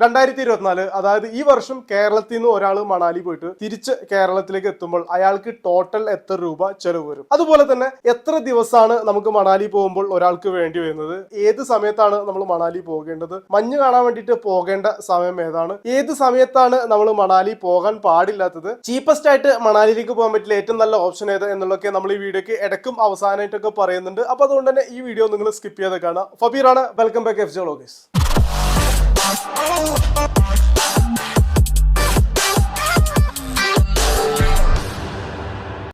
2024 അതായത് ഈ വർഷം കേരളത്തിൽ നിന്ന് ഒരാൾ മണാലി പോയിട്ട് തിരിച്ച് കേരളത്തിലേക്ക് എത്തുമ്പോൾ അയാൾക്ക് ടോട്ടൽ എത്ര രൂപ ചെലവ് വരും? അതുപോലെ തന്നെ എത്ര ദിവസമാണ് നമുക്ക് മണാലി പോകുമ്പോൾ ഒരാൾക്ക് വേണ്ടി വരുന്നത്? ഏത് സമയത്താണ് നമ്മൾ മണാലി പോകേണ്ടത്? മഞ്ഞ് കാണാൻ വേണ്ടിയിട്ട് പോകേണ്ട സമയം ഏതാണ്? ഏത് സമയത്താണ് നമ്മൾ മണാലി പോകാൻ പാടില്ലാത്തത്? ചീപ്പസ്റ്റ് ആയിട്ട് മണാലിയിലേക്ക് പോകാൻ പറ്റില്ല ഏറ്റവും നല്ല ഓപ്ഷൻ ഏത് എന്നുള്ളതൊക്കെ നമ്മൾ ഈ വീഡിയോക്ക് ഇടയ്ക്കും അവസാനമായിട്ടൊക്കെ പറയുന്നുണ്ട്. അപ്പോൾ അതുകൊണ്ട് തന്നെ ഈ വീഡിയോ നിങ്ങൾ സ്കിപ്പ് ചെയ്ത് കാണാം. ഫബീറാണ്, വെൽക്കം ബാക്ക് FJ Vlogs.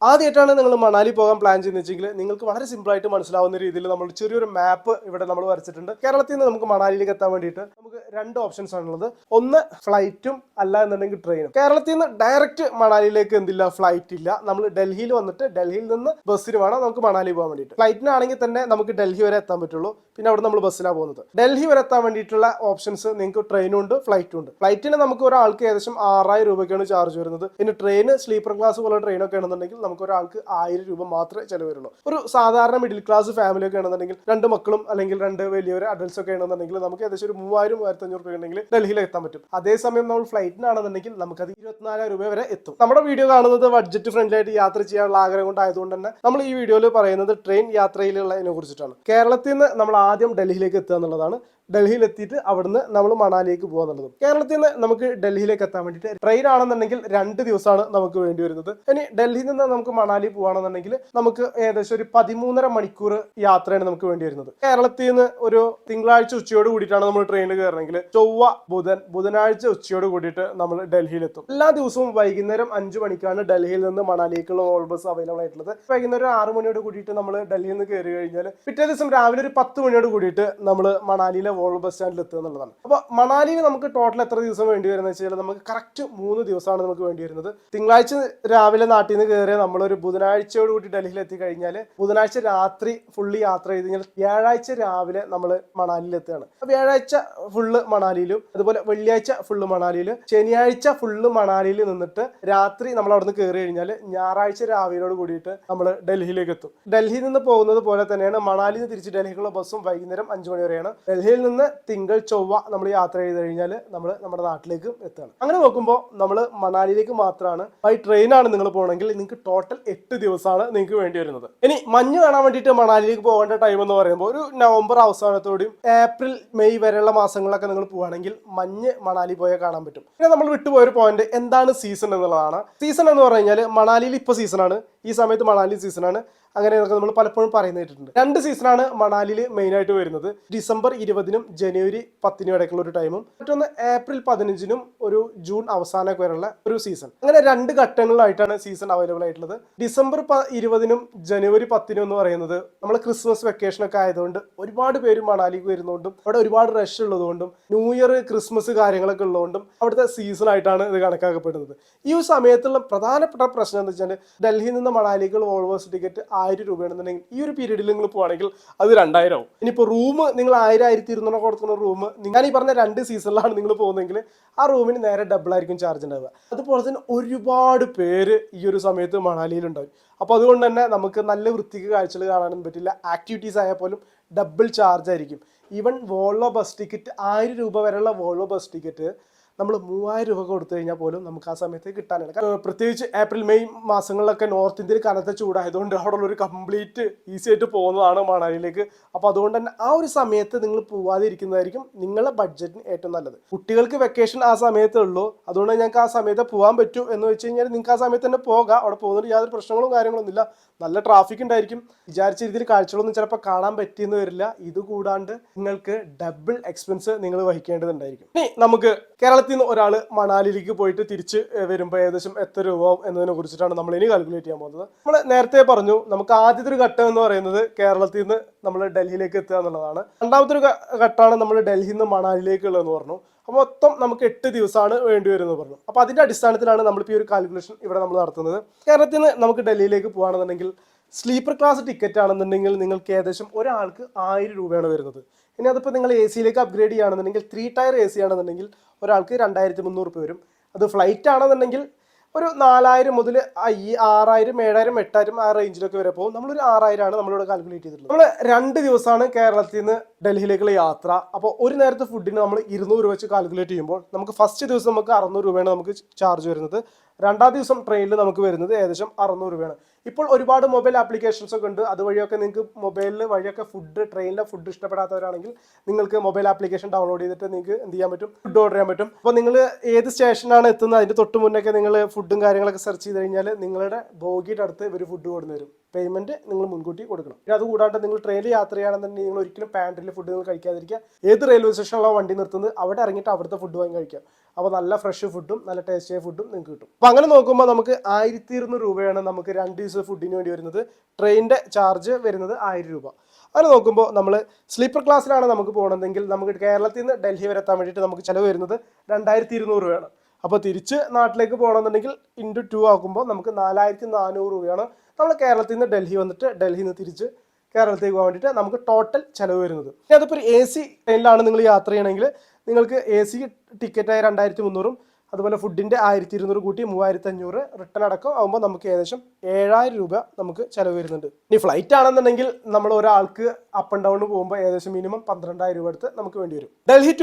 ആദ്യമായിട്ടാണ് നിങ്ങൾ മണാലി പോകാൻ പ്ലാൻ ചെയ്യുന്നത് വെച്ചെങ്കിൽ നിങ്ങൾക്ക് വളരെ സിമ്പിൾ ആയിട്ട് മനസ്സിലാവുന്ന രീതിയിൽ നമ്മൾ ചെറിയൊരു മാപ്പ് ഇവിടെ നമ്മൾ വരച്ചിട്ടുണ്ട്. കേരളത്തിൽ നിന്ന് നമുക്ക് മണാലിയിലേക്ക് എത്താൻ വേണ്ടിയിട്ട് നമുക്ക് രണ്ട് ഓപ്ഷൻസ് ആണുള്ളത്. ഒന്ന് ഫ്ലൈറ്റും അല്ല എന്നുണ്ടെങ്കിൽ ട്രെയിനും. കേരളത്തിൽ നിന്ന് ഡയറക്റ്റ് മണാലിയിലേക്ക് എന്തില്ല, ഫ്ലൈറ്റ് ഇല്ല. നമ്മൾ ഡൽഹിയിൽ വന്നിട്ട് ഡൽഹിയിൽ നിന്ന് ബസ്സിന് വേണം നമുക്ക് മണാലി പോകാൻ വേണ്ടിയിട്ട്. ഫ്ലൈറ്റിനാണെങ്കിൽ തന്നെ നമുക്ക് ഡൽഹി വരെ എത്താൻ പറ്റുള്ളൂ. പിന്നെ അവിടെ നമ്മൾ ബസ്സിലാണ് പോകുന്നത്. ഡൽഹി വരെ എത്താൻ വേണ്ടിയിട്ടുള്ള ഓപ്ഷൻസ് നിങ്ങൾക്ക് ട്രെയിനും ഉണ്ട്, ഫ്ലൈറ്റും ഉണ്ട്. ഫ്ലൈറ്റിന് നമുക്ക് ഒരാൾക്ക് ഏകദേശം 6000 രൂപയ്ക്കാണ് ചാർജ് വരുന്നത്. പിന്നെ ട്രെയിന് സ്ലീപ്പർ ക്ലാസ് പോലെ ട്രെയിനൊക്കെ ആണെന്നുണ്ടെങ്കിൽ നമുക്ക് ഒരാൾക്ക് 1000 രൂപ മാത്രമേ ചിലവ് വരുള്ളൂ. ഒരു സാധാരണ മിഡിൽ ക്ലാസ് ഫാമിലി ഒക്കെ ആണെന്നുണ്ടെങ്കിൽ 2 മക്കളും അല്ലെങ്കിൽ 2 വലിയൊരു അഡൽട്സ് ഒക്കെ ആണെന്നുണ്ടെങ്കിൽ നമുക്ക് ഏകദേശം ഒരു 3000-1500 രൂപ ഉണ്ടെങ്കിൽ ഡൽഹിയിൽ എത്താൻ പറ്റും. അതേസമയം നമ്മൾ ഫ്ലൈറ്റിനാണെന്നുണ്ടെങ്കിൽ നമുക്കത് 24,000 രൂപ വരെ എത്തും. നമ്മുടെ വീഡിയോ കാണുന്നത് ബഡ്ജറ്റ് ഫ്രണ്ട്ലി ആയിട്ട് യാത്ര ചെയ്യാനുള്ള ആഗ്രഹം കൊണ്ടായതുകൊണ്ട് തന്നെ നമ്മൾ ഈ വീഡിയോയിൽ പറയുന്നത് ട്രെയിൻ യാത്രയിലുള്ളതിനെ കുറിച്ചിട്ടാണ്. കേരളത്തിൽ നിന്ന് നമ്മൾ ആദ്യം ഡൽഹിയിലേക്ക് എത്തുക എന്നുള്ളതാണ്. ഡൽഹിയിൽ എത്തിയിട്ട് അവിടുന്ന് നമ്മൾ മണാലിയിലേക്ക് പോകുന്നുള്ളത്. കേരളത്തിൽ നിന്ന് നമുക്ക് ഡൽഹിയിലേക്ക് എത്താൻ വേണ്ടിയിട്ട് ട്രെയിൻ ആണെന്നുണ്ടെങ്കിൽ 2 ദിവസമാണ് നമുക്ക് വേണ്ടി വരുന്നത്. ഇനി ഡൽഹിയിൽ നിന്ന് നമുക്ക് മണാലി പോവാണെന്നുണ്ടെങ്കിൽ നമുക്ക് ഏകദേശം ഒരു 13.5 മണിക്കൂർ യാത്രയാണ് നമുക്ക് വേണ്ടി വരുന്നത്. കേരളത്തിൽ നിന്ന് ഒരു തിങ്കളാഴ്ച ഉച്ചയോട് കൂടിയിട്ടാണ് നമ്മൾ ട്രെയിനിൽ കയറണമെങ്കിൽ ചൊവ്വ ബുധനാഴ്ച ഉച്ചയോട് കൂടിയിട്ട് നമ്മൾ ഡൽഹിയിലെത്തും. എല്ലാ ദിവസവും വൈകുന്നേരം 5 മണിക്കാണ് ഡൽഹിയിൽ നിന്ന് മണാലിക്കുള്ള വോൾ ബസ് അവൈലബിൾ ആയിട്ടുള്ളത്. വൈകുന്നേരം 6 മണിയോട് കൂടിയിട്ട് നമ്മൾ ഡൽഹിയിൽ നിന്ന് കയറി കഴിഞ്ഞാൽ പിറ്റേ ദിവസം രാവിലെ ഒരു 10 മണിയോട് കൂടിയിട്ട് നമ്മൾ മണാലിയിലെ വോൾ ബസ് സ്റ്റാൻഡിൽ എത്തുക എന്നുള്ളതാണ്. അപ്പോൾ മണാലിയിൽ നമുക്ക് ടോട്ടൽ എത്ര ദിവസം വേണ്ടി വരുന്നത് വെച്ചാൽ നമുക്ക് കറക്റ്റ് 3 ദിവസമാണ് നമുക്ക് വേണ്ടി വരുന്നത്. തിങ്കളാഴ്ച രാവിലെ നാട്ടിൽ നിന്ന് കയറിയ നമ്മളൊരു ബുധനാഴ്ചയോട് കൂടി ഡൽഹിയിൽ എത്തി കഴിഞ്ഞാൽ ബുധനാഴ്ച രാത്രി ഫുള്ള് യാത്ര ചെയ്ത് കഴിഞ്ഞാൽ വ്യാഴാഴ്ച രാവിലെ നമ്മൾ മണാലിയിൽ എത്തുകയാണ്. വ്യാഴാഴ്ച ഫുള്ള് മണാലിയിലും അതുപോലെ വെള്ളിയാഴ്ച ഫുള്ള് മണാലിയിലും ശനിയാഴ്ച ഫുള്ള് മണാലിയിൽ നിന്നിട്ട് രാത്രി നമ്മൾ അവിടെ നിന്ന് കയറി കഴിഞ്ഞാൽ ഞായറാഴ്ച രാവിലെയോട് കൂടിയിട്ട് നമ്മൾ ഡൽഹിയിലേക്ക് എത്തും. ഡൽഹിയിൽ നിന്ന് പോകുന്നത് പോലെ തന്നെയാണ് മണാലിയിൽ നിന്ന് തിരിച്ച് ഡൽഹിക്കുള്ള ബസ്സും വൈകുന്നേരം 5 മണി വരെയാണ്. ഡൽഹിയിൽ നിന്ന് തിങ്കൾ ചൊവ്വ നമ്മൾ യാത്ര ചെയ്ത് കഴിഞ്ഞാൽ നമ്മൾ നമ്മുടെ നാട്ടിലേക്ക് എത്തുകയാണ്. അങ്ങനെ നോക്കുമ്പോൾ നമ്മൾ മണാലിയിലേക്ക് മാത്രമാണ് ബൈ ട്രെയിനാണ് നിങ്ങൾ പോകണമെങ്കിൽ നിങ്ങൾക്ക് ടോട്ടൽ 8 ദിവസമാണ് നിങ്ങൾക്ക് വേണ്ടി വരുന്നത്. ഇനി മഞ്ഞ് കാണാൻ വേണ്ടിയിട്ട് മണാലിയിലേക്ക് പോകേണ്ട ടൈം എന്ന് പറയുമ്പോൾ ഒരു നവംബർ അവസാനത്തോടെയും ഏപ്രിൽ മെയ് വരെയുള്ള മാസങ്ങളിലൊക്കെ നിങ്ങൾ പോവുകയാണെങ്കിൽ മഞ്ഞ് മണാലി പോയാൽ കാണാൻ പറ്റും. പിന്നെ നമ്മൾ വിട്ടുപോയൊരു പോയിന്റ് എന്താണ് സീസൺ എന്നുള്ളതാണ്. സീസൺ എന്ന് പറഞ്ഞു കഴിഞ്ഞാൽ മണാലിയിൽ ഇപ്പോൾ സീസണാണ്, ഈ സമയത്ത് മണാലി സീസണാണ്. അങ്ങനെ നമ്മൾ പലപ്പോഴും പറയുന്നത് കേട്ടിട്ടുണ്ട്. 2 സീസണാണ് മണാലിയിൽ മെയിനായിട്ട് വരുന്നത്. ഡിസംബർ 20-നും ജനുവരി 10-നും ഇടയ്ക്കുള്ള ഒരു ടൈമും മറ്റൊന്ന് ഏപ്രിൽ 15-നും ഒരു ജൂൺ അവസാനമൊക്കെ വരെയുള്ള ഒരു സീസൺ. അങ്ങനെ 2 ഘട്ടങ്ങളിലായിട്ടാണ് സീസൺ അവൈലബിൾ ആയിട്ടുള്ളത്. ഡിസംബർ 20-നും ജനുവരി 10-നും എന്ന് പറയുന്നത് നമ്മൾ ക്രിസ്മസ് വെക്കേഷൻ ഒക്കെ ആയതുകൊണ്ട് ഒരുപാട് പേര് മണാലിക്ക് വരുന്നതുകൊണ്ടും അവിടെ ഒരുപാട് റഷ് ഉള്ളതുകൊണ്ടും ന്യൂ ഇയർ ക്രിസ്മസ് കാര്യങ്ങളൊക്കെ ഉള്ളതുകൊണ്ടും അവിടുത്തെ സീസൺ ആയിട്ടാണ് ഇത് കണക്കാക്കപ്പെടുന്നത്. ഈ ഒരു സമയത്തുള്ള പ്രധാനപ്പെട്ട പ്രശ്നം എന്ന് വെച്ചാൽ ഡൽഹിയിൽ നിന്ന് മണാലിക്കുള്ള വോൾവേഴ്സ് ടിക്കറ്റ് 1000 രൂപയാണെന്നുണ്ടെങ്കിൽ ഈ ഒരു പീരീഡിൽ നിങ്ങൾ പോവുകയാണെങ്കിൽ അത് 2000 ആവും. ഇനിയിപ്പോൾ റൂം നിങ്ങൾ 1000-1200 കൊടുക്കുന്ന റൂം ഞാൻ ഈ പറഞ്ഞ 2 സീസണിലാണ് നിങ്ങൾ പോകുന്നതെങ്കിൽ ആ റൂമിന് നേരെ ഡബിൾ ആയിരിക്കും ചാർജ് ഉണ്ടാവുക. അതുപോലെ തന്നെ ഒരുപാട് പേര് ഈ ഒരു സമയത്ത് മണാലിയിൽ ഉണ്ടാവും. അപ്പോൾ അതുകൊണ്ട് തന്നെ നമുക്ക് നല്ല വൃത്തിക്ക് കാഴ്ചകൾ കാണാനും പറ്റില്ല. ആക്ടിവിറ്റീസ് ആയാൽ പോലും ഡബിൾ ചാർജ് ആയിരിക്കും. ഈവൻ വോൾവോ ബസ് ടിക്കറ്റ് 1000 രൂപ വരെയുള്ള വോൾവോ ബസ് ടിക്കറ്റ് നമ്മൾ 3000 രൂപ കൊടുത്തു കഴിഞ്ഞാൽ പോലും നമുക്ക് ആ സമയത്ത് കിട്ടാനാണ്. പ്രത്യേകിച്ച് ഏപ്രിൽ മെയ് മാസങ്ങളിലൊക്കെ നോർത്ത് ഇന്ത്യയിൽ കനത്ത ചൂടായതുകൊണ്ട് അവിടെ ഒരു കംപ്ലീറ്റ് ഈസി ആയിട്ട് പോകുന്നതാണ് മണാലിയിലേക്ക്. അപ്പോൾ അതുകൊണ്ട് തന്നെ ആ ഒരു സമയത്ത് നിങ്ങൾ പോവാതെ ഇരിക്കുന്നതായിരിക്കും നിങ്ങളുടെ ബഡ്ജറ്റിന് ഏറ്റവും നല്ലത്. കുട്ടികൾക്ക് വെക്കേഷൻ ആ സമയത്തേ ഉള്ളൂ, അതുകൊണ്ട് ഞങ്ങൾക്ക് ആ സമയത്ത് പോകാൻ പറ്റൂ എന്ന് വെച്ച് കഴിഞ്ഞാൽ നിങ്ങൾക്ക് ആ സമയത്ത് തന്നെ പോകാം. അവിടെ പോകുന്നതിന് യാതൊരു പ്രശ്നങ്ങളും കാര്യങ്ങളൊന്നും ഇല്ല. നല്ല ട്രാഫിക് ഉണ്ടായിരിക്കും. വിചാരിച്ച രീതിയിൽ കാഴ്ചകളൊന്നും ചിലപ്പോൾ കാണാൻ പറ്റിയെന്ന് വരില്ല. ഇതുകൂടാണ്ട് നിങ്ങൾക്ക് ഡബിൾ എക്സ്പെൻസ് നിങ്ങൾ വഹിക്കേണ്ടതുണ്ടായിരിക്കും. ഇനി നമുക്ക് കേരളത്തിൽ നിന്ന് ഒരാൾ മണാലിയിലേക്ക് പോയിട്ട് തിരിച്ച് വരുമ്പോൾ ഏകദേശം എത്ര രൂപ എന്നതിനെ കുറിച്ചിട്ടാണ് നമ്മൾ ഇനി കാൽക്കുലേറ്റ് ചെയ്യാൻ പോകുന്നത്. നമ്മൾ നേരത്തെ പറഞ്ഞു നമുക്ക് ആദ്യത്തെ ഒരു ഘട്ടം എന്ന് പറയുന്നത് കേരളത്തിൽ നിന്ന് നമ്മൾ ഡൽഹിയിലേക്ക് എത്തുക എന്നുള്ളതാണ്. രണ്ടാമത്തെ ഒരു ഘട്ടമാണ് നമ്മൾ ഡൽഹിയിൽ നിന്ന് മണാലിയിലേക്കുള്ളതെന്ന് പറഞ്ഞു. അപ്പോൾ മൊത്തം നമുക്ക് 8 ദിവസമാണ് വേണ്ടി വരുന്നത് പറഞ്ഞു. അപ്പോൾ അതിൻ്റെ അടിസ്ഥാനത്തിലാണ് നമ്മളിപ്പോൾ ഈ ഒരു കാൽക്കുലേഷൻ ഇവിടെ നമ്മൾ നടത്തുന്നത്. കേരളത്തിൽ നിന്ന് നമുക്ക് ഡൽഹിയിലേക്ക് പോകുകയാണെന്നുണ്ടെങ്കിൽ സ്ലീപ്പർ ക്ലാസ് ടിക്കറ്റ് ആണെന്നുണ്ടെങ്കിൽ നിങ്ങൾക്ക് ഏകദേശം ഒരാൾക്ക് 1000 രൂപയാണ് വരുന്നത്. ഇനി അതിപ്പോൾ നിങ്ങൾ എ സിയിലേക്ക് അപ്ഗ്രേഡ് ചെയ്യുകയാണെന്നുണ്ടെങ്കിൽ 3 ടയർ AC ആണെന്നുണ്ടെങ്കിൽ ഒരാൾക്ക് 2300 രൂപ വരും. അത് ഫ്ലൈറ്റ് ആണെന്നുണ്ടെങ്കിൽ ഒരു 4000 മുതൽ 6000, 7000, 8000 ആ റേഞ്ചിലൊക്കെ വരെ പോകും. നമ്മളൊരു 6000 ആണ് നമ്മളിവിടെ കാൽക്കുലേറ്റ് ചെയ്തിട്ടുള്ളത്. നമ്മൾ 2 ദിവസമാണ് കേരളത്തിൽ നിന്ന് ഡൽഹിയിലേക്കുള്ള യാത്ര. അപ്പോൾ ഒരു നേരത്തെ ഫുഡിന് നമ്മൾ 200 രൂപ വെച്ച് കാൽക്കുലേറ്റ് ചെയ്യുമ്പോൾ നമുക്ക് ഫസ്റ്റ് ദിവസം നമുക്ക് 600 രൂപയാണ് നമുക്ക് ചാർജ് വരുന്നത്. രണ്ടാം ദിവസം ട്രെയിനിൽ നമുക്ക് വരുന്നത് ഏകദേശം 600 രൂപയാണ്. ഇപ്പോൾ ഒരുപാട് മൊബൈൽ ആപ്ലിക്കേഷൻസ് ഒക്കെ ഉണ്ട്. അതുവഴിയൊക്കെ നിങ്ങൾക്ക് മൊബൈലിൽ വഴിയൊക്കെ ട്രെയിനിലെ ഫുഡ് ഇഷ്ടപ്പെടാത്തവരാണെങ്കിൽ നിങ്ങൾക്ക് മൊബൈൽ ആപ്ലിക്കേഷൻ ഡൗൺലോഡ് ചെയ്തിട്ട് നിങ്ങൾക്ക് എന്ത് ചെയ്യാൻ പറ്റും, ഫുഡ് ഓർഡർ ചെയ്യാൻ പറ്റും. അപ്പോൾ നിങ്ങൾ ഏത് സ്റ്റേഷനാണ് എത്തുന്നത് അതിൻ്റെ തൊട്ട് മുന്നൊക്കെ നിങ്ങൾ ഫുഡും കാര്യങ്ങളൊക്കെ സെർച്ച് ചെയ്ത് കഴിഞ്ഞാൽ നിങ്ങളുടെ ബോഗിയുടെ അടുത്ത് ഇവർ ഫുഡ് കൊണ്ടുവന്ന് തരും. പേയ്മെന്റ് നിങ്ങൾ മുൻകൂട്ടി കൊടുക്കണം. പിന്നെ അതുകൂടാണ്ട് നിങ്ങൾ ട്രെയിനിൽ യാത്ര ചെയ്യുകയാണെന്നുണ്ടെങ്കിൽ നിങ്ങൾ ഒരിക്കലും പാൻട്രിയിൽ ഫുഡ് നിങ്ങൾ കഴിക്കാതിരിക്കുക. ഏത് റെയിൽവേ സ്റ്റേഷനിലാണ് വണ്ടി നിർത്തുന്നത് അവിടെ ഇറങ്ങിയിട്ട് അവിടുത്തെ ഫുഡ് വാങ്ങി കഴിക്കുക. അപ്പോൾ നല്ല ഫ്രഷ് ഫുഡും നല്ല ടേസ്റ്റിയായ ഫുഡും നിങ്ങൾക്ക് കിട്ടും. അപ്പോൾ അങ്ങനെ നോക്കുമ്പോൾ നമുക്ക് 1200 രൂപയാണ് നമുക്ക് 2 ദിവസം ഫുഡിന് വേണ്ടി വരുന്നത്. ട്രെയിനിൻ്റെ ചാർജ് വരുന്നത് 1000 രൂപ. അങ്ങനെ നോക്കുമ്പോൾ നമ്മൾ സ്ലീപ്പർ ക്ലാസ്സിലാണ് നമുക്ക് പോകണമെങ്കിൽ നമുക്ക് കേരളത്തിൽ നിന്ന് ഡൽഹി വരെ എത്താൻ വേണ്ടിയിട്ട് നമുക്ക് ചിലവ് വരുന്നത് 2200 രൂപയാണ്. അപ്പോൾ തിരിച്ച് നാട്ടിലേക്ക് പോകണമെന്നുണ്ടെങ്കിൽ ഇൻറ്റു 2 ആക്കുമ്പോൾ നമുക്ക് 4400 രൂപയാണ് നമ്മൾ കേരളത്തിൽ നിന്ന് ഡൽഹി വന്നിട്ട് ഡൽഹിയിൽ നിന്ന് തിരിച്ച് കേരളത്തിലേക്ക് പോകാൻ വേണ്ടിയിട്ട് നമുക്ക് ടോട്ടൽ ചിലവ് വരുന്നത്. ഇനി അതിപ്പോൾ ഒരു AC ട്രെയിനിലാണ് നിങ്ങൾ യാത്ര ചെയ്യണമെങ്കിൽ നിങ്ങൾക്ക് AC ടിക്കറ്റായ 2300, അതുപോലെ ഫുഡിൻ്റെ 1200 കൂട്ടി 3500 റിട്ടേൺ അടക്കം ആകുമ്പോൾ നമുക്ക് ഏകദേശം 7000 രൂപ നമുക്ക് ചിലവ് വരുന്നുണ്ട്. ഇനി ഫ്ലൈറ്റ് ആണെന്നുണ്ടെങ്കിൽ നമ്മൾ ഒരാൾക്ക് അപ്പ് ആൻഡ് ഡൗൺ പോകുമ്പോൾ ഏകദേശം മിനിമം 12000 രൂപ അടുത്ത് നമുക്ക് വേണ്ടി വരും. ഡൽഹി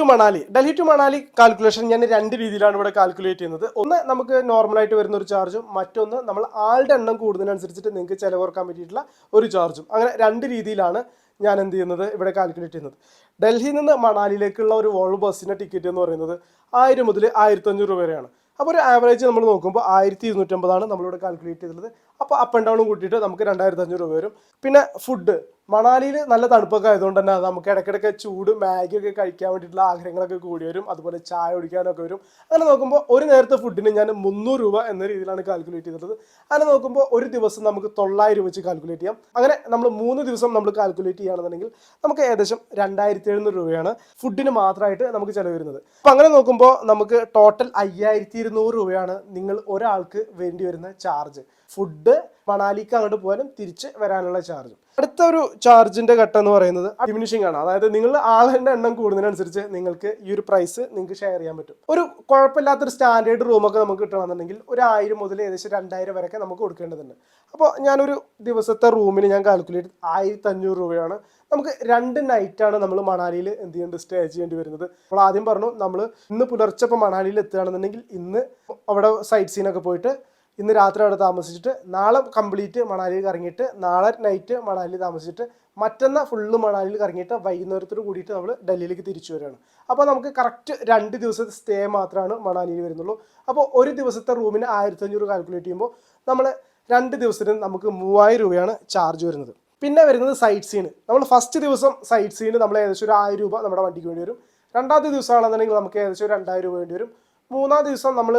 ടു മണാലി കാൽക്കുലേഷൻ ഞാൻ 2 രീതിയിലാണ് ഇവിടെ കാൽക്കുലേറ്റ് ചെയ്യുന്നത്. ഒന്ന് നമുക്ക് നോർമലായിട്ട് വരുന്ന ഒരു ചാർജും, മറ്റൊന്ന് നമ്മൾ ആളുടെ എണ്ണം കൂടുന്നതിനനുസരിച്ചിട്ട് നിങ്ങൾക്ക് ചിലവ് കുറക്കാൻ പറ്റിയിട്ടുള്ള ഒരു ചാർജും. അങ്ങനെ 2 രീതിയിലാണ് ഞാൻ എന്ത് ചെയ്യുന്നത് ഇവിടെ കാൽക്കുലേറ്റ് ചെയ്യുന്നത്. ഡൽഹിയിൽ നിന്ന് മണാലിയിലേക്കുള്ള ഒരു വോൾവോ ബസ്സിൻ്റെ ടിക്കറ്റ് എന്ന് പറയുന്നത് 1000 മുതൽ 1500 രൂപ വരെയാണ്. അപ്പോൾ ഒരു ആവറേജ് നമ്മൾ നോക്കുമ്പോൾ 1250 നമ്മളിവിടെ കാൽക്കുലേറ്റ് ചെയ്തിട്ടുള്ളത്. അപ്പോൾ അപ്പ് ആൻഡ് ഡൗണും കൂട്ടിയിട്ട് നമുക്ക് 2500 രൂപ വരും. പിന്നെ ഫുഡ് മണാലിയിൽ നല്ല തണുപ്പൊക്കെ ആയതുകൊണ്ട് തന്നെ നമുക്ക് ഇടയ്ക്കിടയ്ക്ക് ചൂട് മാഗിയൊക്കെ കഴിക്കാൻ വേണ്ടിയിട്ടുള്ള ആഗ്രഹങ്ങളൊക്കെ കൂടി വരും. അതുപോലെ ചായ കുടിക്കാനൊക്കെ വരും. അങ്ങനെ നോക്കുമ്പോൾ ഒരു നേരത്തെ ഫുഡിന് ഞാൻ 300 രൂപ എന്ന രീതിയിലാണ് കാൽക്കുലേറ്റ് ചെയ്തിട്ടുള്ളത്. അങ്ങനെ നോക്കുമ്പോൾ ഒരു ദിവസം നമുക്ക് 900 വെച്ച് കാൽക്കുലേറ്റ് ചെയ്യാം. അങ്ങനെ നമ്മൾ 3 ദിവസം നമ്മൾ കാൽക്കുലേറ്റ് ചെയ്യുകയാണെന്നുണ്ടെങ്കിൽ നമുക്ക് ഏകദേശം 2700 രൂപയാണ് ഫുഡിന് മാത്രമായിട്ട് നമുക്ക് ചിലവ് വരുന്നത്. അപ്പോൾ അങ്ങനെ നോക്കുമ്പോൾ നമുക്ക് ടോട്ടൽ 5200 രൂപയാണ് നിങ്ങൾ ഒരാൾക്ക് വേണ്ടി വരുന്ന ചാർജ്. ഫുഡ് മണാലിക്ക് അങ്ങോട്ട് പോകാനും തിരിച്ച് വരാനുള്ള ചാർജ്. അടുത്ത ഒരു ചാർജിന്റെ ഘട്ടം എന്ന് പറയുന്നത് ഡിമിനിഷിംഗ് ആണ്. അതായത് നിങ്ങൾ ആളുടെ എണ്ണം കൂടുന്നതിനനുസരിച്ച് നിങ്ങൾക്ക് ഈ ഒരു പ്രൈസ് നിങ്ങൾക്ക് ഷെയർ ചെയ്യാൻ പറ്റും. ഒരു കുഴപ്പമില്ലാത്തൊരു സ്റ്റാൻഡേർഡ് റൂമൊക്കെ നമുക്ക് കിട്ടണമെന്നുണ്ടെങ്കിൽ ഒരു 1000 മുതൽ ഏകദേശം 2000 വരെയൊക്കെ നമുക്ക് കൊടുക്കേണ്ടതുണ്ട്. അപ്പോൾ ഞാനൊരു ദിവസത്തെ റൂമിന് ഞാൻ കാൽക്കുലേറ്റ് 1500 രൂപയാണ്. നമുക്ക് 2 നൈറ്റാണ് നമ്മൾ മണാലിയിൽ എന്ത് ചെയ്യേണ്ടത്, സ്റ്റേ ചെയ്യേണ്ടി വരുന്നത്. നമ്മൾ ആദ്യം പറഞ്ഞു നമ്മൾ ഇന്ന് പുലർച്ചെ ഇപ്പോൾ മണാലിയിൽ എത്തുകയാണെന്നുണ്ടെങ്കിൽ ഇന്ന് അവിടെ സൈറ്റ് സീനൊക്കെ പോയിട്ട് ഇന്ന് രാത്രി അവിടെ താമസിച്ചിട്ട് നാളെ കംപ്ലീറ്റ് മണാലിയിൽ കറങ്ങിയിട്ട് നാളെ നൈറ്റ് മണാലിയിൽ താമസിച്ചിട്ട് മറ്റന്നാൾ ഫുള്ള് മണാലിയിൽ കറങ്ങിയിട്ട് വൈകുന്നേരത്തോട് കൂടിയിട്ട് നമ്മൾ ഡൽഹിയിലേക്ക് തിരിച്ചു വരികയാണ്. അപ്പോൾ നമുക്ക് കറക്റ്റ് 2 ദിവസത്തെ സ്റ്റേ മാത്രമാണ് മണാലിയിൽ വരുന്നുള്ളൂ. അപ്പോൾ ഒരു ദിവസത്തെ റൂമിന് 1500 കാൽക്കുലേറ്റ് ചെയ്യുമ്പോൾ നമ്മൾ 2 ദിവസത്തിന് നമുക്ക് 3000 രൂപയാണ് ചാർജ് വരുന്നത്. പിന്നെ വരുന്നത് സൈറ്റ് സീന്. നമ്മൾ ഫസ്റ്റ് ദിവസം സൈറ്റ് സീന് നമ്മൾ ഏകദേശം ഒരു 1000 രൂപ നമ്മുടെ വണ്ടിക്ക് വേണ്ടി വരും. രണ്ടാമത്തെ ദിവസമാണെന്നുണ്ടെങ്കിൽ നമുക്ക് ഏകദേശം 2000 രൂപ വേണ്ടി വരും. മൂന്നാം ദിവസം നമ്മൾ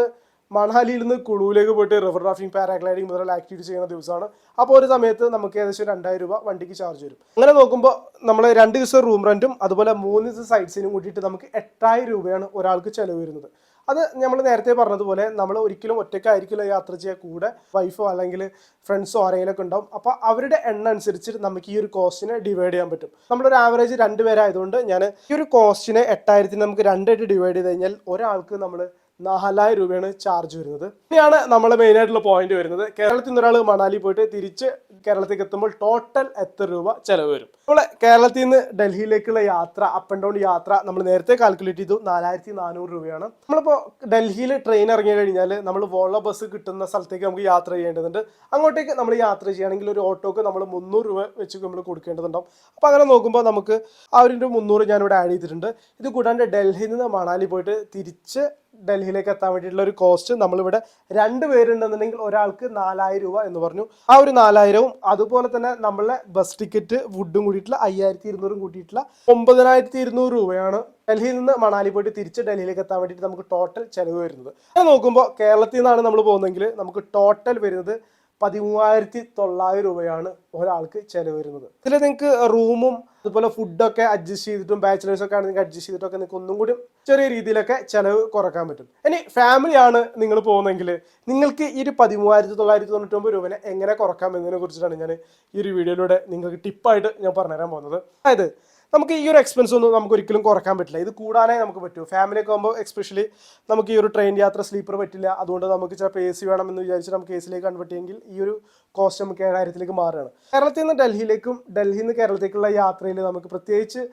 മണാലിയിൽ നിന്ന് കുളുവിലേക്ക് പോയിട്ട് റിവർ റാഫ്റ്റിംഗ്, പാരാഗ്ലൈഡിംഗ് മുതലുള്ള ആക്ടിവിറ്റി ചെയ്യുന്ന ദിവസമാണ്. അപ്പോൾ ഒരു സമയത്ത് നമുക്ക് ഏകദേശം 2000 രൂപ വണ്ടിക്ക് ചാർജ് വരും. അങ്ങനെ നോക്കുമ്പോൾ നമ്മൾ 2 ദിവസം റൂം റെൻറ്റും അതുപോലെ 3 ദിവസം സൈറ്റ് സീനും കൂട്ടിയിട്ട് നമുക്ക് 8000 രൂപയാണ് ഒരാൾക്ക് ചിലവ് വരുന്നത്. അത് നമ്മൾ നേരത്തെ പറഞ്ഞതുപോലെ നമ്മൾ ഒരിക്കലും ഒറ്റയ്ക്കായിരിക്കില്ല യാത്ര ചെയ്യുക, കൂടെ വൈഫോ അല്ലെങ്കിൽ ഫ്രണ്ട്സോ ആരെങ്കിലുമൊക്കെ ഉണ്ടാവും. അപ്പോൾ അവരുടെ എണ്ണം അനുസരിച്ചിട്ട് നമുക്ക് ഈ ഒരു കോസ്റ്റിനെ ഡിവൈഡ് ചെയ്യാൻ പറ്റും. നമ്മളൊരു ആവറേജ് 2 പേരായതുകൊണ്ട് ഞാൻ ഈ ഒരു കോസ്റ്റിനെ 8000 നമുക്ക് 2 ആയിട്ട് ഡിവൈഡ് ചെയ്ത് കഴിഞ്ഞാൽ ഒരാൾക്ക് നമ്മൾ 4000 രൂപയാണ് ചാർജ് വരുന്നത്. ഇനിയാണ് നമ്മൾ മെയിനായിട്ടുള്ള പോയിന്റ് വരുന്നത്. കേരളത്തിൽ നിന്ന് ഒരാൾ മണാലി പോയിട്ട് തിരിച്ച് കേരളത്തിലേക്ക് എത്തുമ്പോൾ ടോട്ടൽ എത്ര രൂപ ചിലവ് വരും. നമ്മൾ കേരളത്തിൽ നിന്ന് ഡൽഹിയിലേക്കുള്ള യാത്ര, അപ്പ് ആൻഡ് ഡൗൺ യാത്ര നമ്മൾ നേരത്തെ കാൽക്കുലേറ്റ് ചെയ്തു 4400 രൂപയാണ്. നമ്മളിപ്പോൾ ഡൽഹിയിൽ ട്രെയിൻ ഇറങ്ങി കഴിഞ്ഞാൽ നമ്മൾ വോൾവോ ബസ് കിട്ടുന്ന സ്ഥലത്തേക്ക് നമുക്ക് യാത്ര ചെയ്യേണ്ടതുണ്ട്. അങ്ങോട്ടേക്ക് നമ്മൾ യാത്ര ചെയ്യുകയാണെങ്കിൽ ഒരു ഓട്ടോക്ക് നമ്മൾ 300 രൂപ വെച്ച് നമ്മൾ കൊടുക്കേണ്ടതുണ്ടാവും. അപ്പോൾ അങ്ങനെ നോക്കുമ്പോൾ നമുക്ക് ആ ഒരു 300 ഞാനിവിടെ ആഡ് ചെയ്തിട്ടുണ്ട്. ഇത് കൂടാണ്ട് ഡൽഹിയിൽ നിന്ന് മണാലി പോയിട്ട് തിരിച്ച് ഡൽഹിയിലേക്ക് എത്താൻ വേണ്ടിയിട്ടുള്ള ഒരു കോസ്റ്റ് നമ്മളിവിടെ 2 പേരുണ്ടെന്നുണ്ടെങ്കിൽ ഒരാൾക്ക് 4000 രൂപ എന്ന് പറഞ്ഞു. ആ ഒരു 4000വും അതുപോലെ തന്നെ നമ്മളെ ബസ് ടിക്കറ്റ് ഫുഡും കൂടിയിട്ടുള്ള 5200 കൂട്ടിയിട്ടുള്ള 9200 രൂപയാണ് ഡൽഹിയിൽ നിന്ന് മണാലി പോയിട്ട് തിരിച്ച് ഡൽഹിയിലേക്ക് എത്താൻ വേണ്ടിയിട്ട് നമുക്ക് ടോട്ടൽ ചിലവ് വരുന്നത്. അങ്ങനെ നോക്കുമ്പോൾ കേരളത്തിൽ നിന്നാണ് നമ്മൾ പോകുന്നതെങ്കിൽ നമുക്ക് ടോട്ടൽ വരുന്നത് 13900 രൂപയാണ് ഒരാൾക്ക് ചിലവ് വരുന്നത്. ഇതിൽ നിങ്ങൾക്ക് റൂമും അതുപോലെ ഫുഡൊക്കെ അഡ്ജസ്റ്റ് ചെയ്തിട്ടും ബാച്ചിലേഴ്സൊക്കെ ആണെങ്കിൽ അഡ്ജസ്റ്റ് ചെയ്തിട്ടൊക്കെ നിങ്ങൾക്ക് ഒന്നും കൂടി ചെറിയ രീതിയിലൊക്കെ ചിലവ് കുറക്കാൻ പറ്റും. ഇനി ഫാമിലിയാണ് നിങ്ങൾ പോകുന്നതെങ്കിൽ നിങ്ങൾക്ക് ഈ ഒരു 13999 രൂപനെ എങ്ങനെ കുറക്കാം എന്നതിനെ കുറിച്ചിട്ടാണ് ഞാൻ ഈ ഒരു വീഡിയോയിലൂടെ നിങ്ങൾക്ക് ടിപ്പായിട്ട് ഞാൻ പറഞ്ഞുതരാൻ പോകുന്നത്. അതായത് നമുക്ക് ഈ ഒരു എക്സ്പെൻസ് ഒന്നും നമുക്ക് ഒരിക്കലും കുറക്കാൻ പറ്റില്ല. ഇത് കൂടാനേ നമുക്ക് പറ്റൂ. ഫാമിലിയൊക്കെ ആകുമ്പോൾ എക്സ്പെഷ്യലി നമുക്ക് ഈ ഒരു ട്രെയിൻ യാത്ര സ്ലീപ്പർ പറ്റില്ല. അതുകൊണ്ട് നമുക്ക് ചിലപ്പോൾ AC വേണമെന്ന് വിചാരിച്ച് നമുക്ക് AC യിലേക്ക് കൺവേർട്ട് ചെയ്യുമെങ്കിൽ ഈ ഒരു കോസ്റ്റ് നമുക്ക് 7000 മാറുകയാണ്. കേരളത്തിൽ നിന്ന് ഡൽഹിയിലേക്കും ഡൽഹിയിൽ നിന്ന് കേരളത്തിലേക്കുള്ള യാത്രയിൽ നമുക്ക് പ്രത്യേകിച്ച്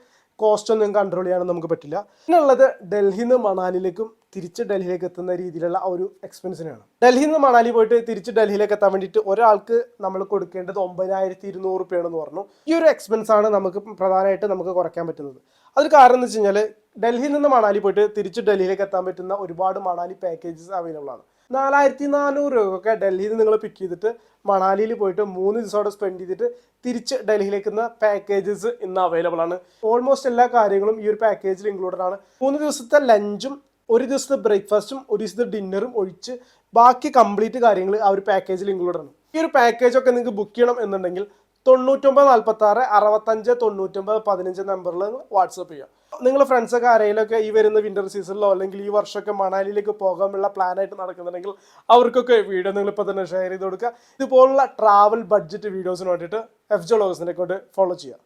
കോസ്റ്റ് ഒന്നും കൺട്രോൾ ചെയ്യാനും നമുക്ക് പറ്റില്ല. പിന്നുള്ളത് ഡൽഹിയിൽ നിന്ന് മണാലിയിലേക്കും തിരിച്ച് ഡൽഹിയിലേക്ക് എത്തുന്ന രീതിയിലുള്ള ഒരു എക്സ്പെൻസിനാണ്. ഡൽഹിയിൽ നിന്ന് മണാലി പോയിട്ട് തിരിച്ച് ഡൽഹിയിലേക്ക് എത്താൻ വേണ്ടിയിട്ട് ഒരാൾക്ക് നമ്മൾ കൊടുക്കേണ്ടത് 9200 രൂപയാണെന്ന് പറഞ്ഞു. ഈ ഒരു എക്സ്പെൻസ് ആണ് നമുക്ക് പ്രധാനമായിട്ട് നമുക്ക് കുറയ്ക്കാൻ പറ്റുന്നത്. അതൊരു കാരണം എന്ന് വെച്ച് കഴിഞ്ഞാൽ ഡൽഹിയിൽ നിന്ന് മണാലി പോയിട്ട് തിരിച്ച് ഡൽഹിയിലേക്ക് എത്താൻ പറ്റുന്ന ഒരുപാട് മണാലി പാക്കേജസ് അവൈലബിൾ ആണ്. 4400 രൂപയൊക്കെ ഡൽഹിയിൽ നിന്ന് നിങ്ങൾ പിക്ക് ചെയ്തിട്ട് മണാലിയിൽ പോയിട്ട് 3 ദിവസം അവിടെ സ്പെൻഡ് ചെയ്തിട്ട് തിരിച്ച് ഡൽഹിയിലേക്ക് പാക്കേജസ് ഇന്ന് അവൈലബിൾ ആണ്. ഓൾമോസ്റ്റ് എല്ലാ കാര്യങ്ങളും ഈ ഒരു പാക്കേജിൽ ഇൻക്ലൂഡഡ് ആണ്. 3 ദിവസത്തെ ലഞ്ചും 1 ദിവസത്തെ ബ്രേക്ക്ഫാസ്റ്റും 1 ദിവസത്തെ ഡിന്നറും ഒഴിച്ച് ബാക്കി കംപ്ലീറ്റ് കാര്യങ്ങൾ ആ ഒരു പാക്കേജിൽ ഇൻക്ലൂഡഡ് ആണ്. ഈ ഒരു പാക്കേജ് ഒക്കെ നിങ്ങൾക്ക് ബുക്ക് ചെയ്യണം എന്നുണ്ടെങ്കിൽ 9946 65 99 15 നമ്പറിൽ വാട്സപ്പ് ചെയ്യുക. നിങ്ങളുടെ ഫ്രണ്ട്സൊക്കെ ആരെങ്കിലുമൊക്കെ ഈ വരുന്ന വിന്റർ സീസണിലോ അല്ലെങ്കിൽ ഈ വർഷമൊക്കെ മണാലിയിലേക്ക് പോകാനുള്ള പ്ലാനായിട്ട് നടക്കുന്നുണ്ടെങ്കിൽ അവർക്കൊക്കെ വീഡിയോ നിങ്ങൾ ഇപ്പോൾ തന്നെ ഷെയർ ചെയ്ത് കൊടുക്കുക. ഇതുപോലുള്ള ട്രാവൽ ബഡ്ജറ്റ് വീഡിയോസിന് വേണ്ടിയിട്ട് FJ വ്ളോഗ്സിനെ കൊണ്ട് ഫോളോ ചെയ്യുക.